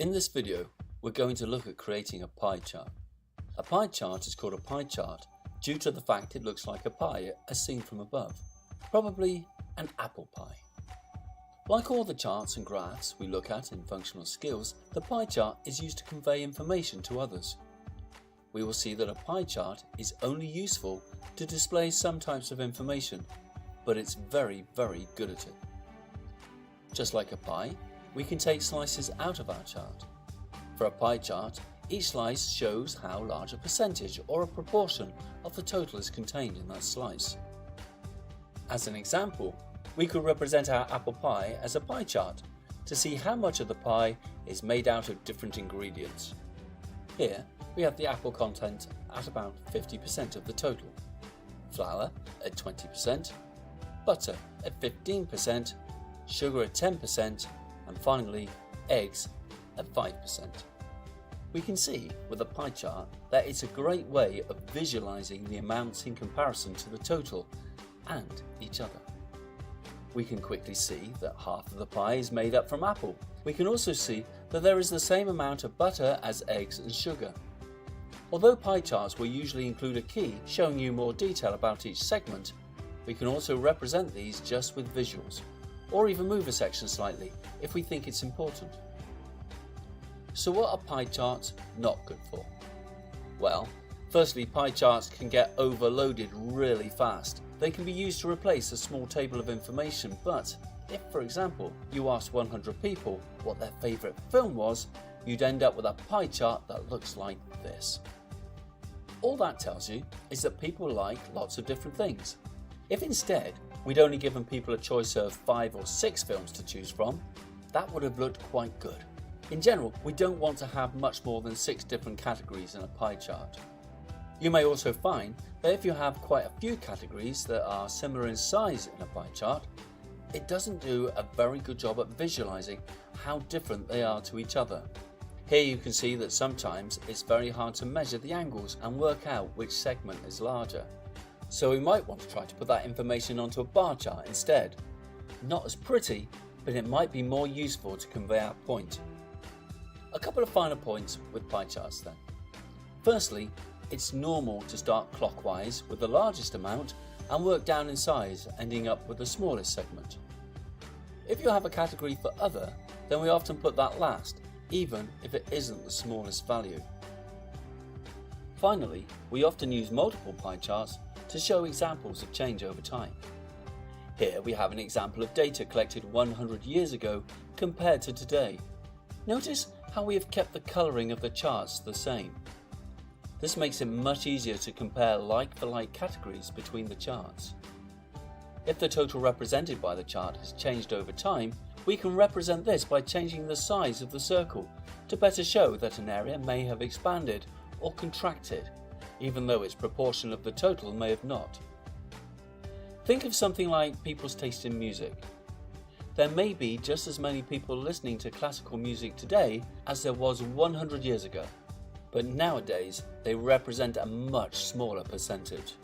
In this video, we're going to look at creating a pie chart. A pie chart is called a pie chart due to the fact it looks like a pie as seen from above, probably an apple pie. Like all the charts and graphs we look at in functional skills, the pie chart is used to convey information to others. We will see that a pie chart is only useful to display some types of information, but it's very good at it. Just like a pie, we can take slices out of our chart. For a pie chart, each slice shows how large a percentage or a proportion of the total is contained in that slice. As an example, we could represent our apple pie as a pie chart to see how much of the pie is made out of different ingredients. Here we have the apple content at about 50% of the total, flour at 20%, butter at 15%, sugar at 10%, and finally eggs at 5%. We can see with a pie chart that it's a great way of visualizing the amounts in comparison to the total and each other. We can quickly see that half of the pie is made up from apple. We can also see that there is the same amount of butter as eggs and sugar. Although pie charts will usually include a key showing you more detail about each segment, we can also represent these just with visuals, or even move a section slightly if we think it's important. So what are pie charts not good for? Well, firstly, pie charts can get overloaded really fast. They can be used to replace a small table of information, but if, for example, you asked 100 people what their favourite film was, you'd end up with a pie chart that looks like this. All that tells you is that people like lots of different things. If instead we'd only given people a choice of 5 or 6 films to choose from, that would have looked quite good. In general, we don't want to have much more than 6 different categories in a pie chart. You may also find that if you have quite a few categories that are similar in size in a pie chart, it doesn't do a very good job at visualizing how different they are to each other. Here you can see that sometimes it's very hard to measure the angles and work out which segment is larger. So we might want to try to put that information onto a bar chart instead. Not as pretty, but it might be more useful to convey our point. A couple of final points with pie charts then. Firstly, it's normal to start clockwise with the largest amount and work down in size, ending up with the smallest segment. If you have a category for other, then we often put that last, even if it isn't the smallest value. Finally, we often use multiple pie charts to show examples of change over time. Here we have an example of data collected 100 years ago compared to today. Notice how we have kept the colouring of the charts the same. This makes it much easier to compare like-for-like categories between the charts. If the total represented by the chart has changed over time, we can represent this by changing the size of the circle to better show that an area may have expanded or contracted, even though its proportion of the total may have not. Think of something like people's taste in music. There may be just as many people listening to classical music today as there was 100 years ago, but nowadays they represent a much smaller percentage.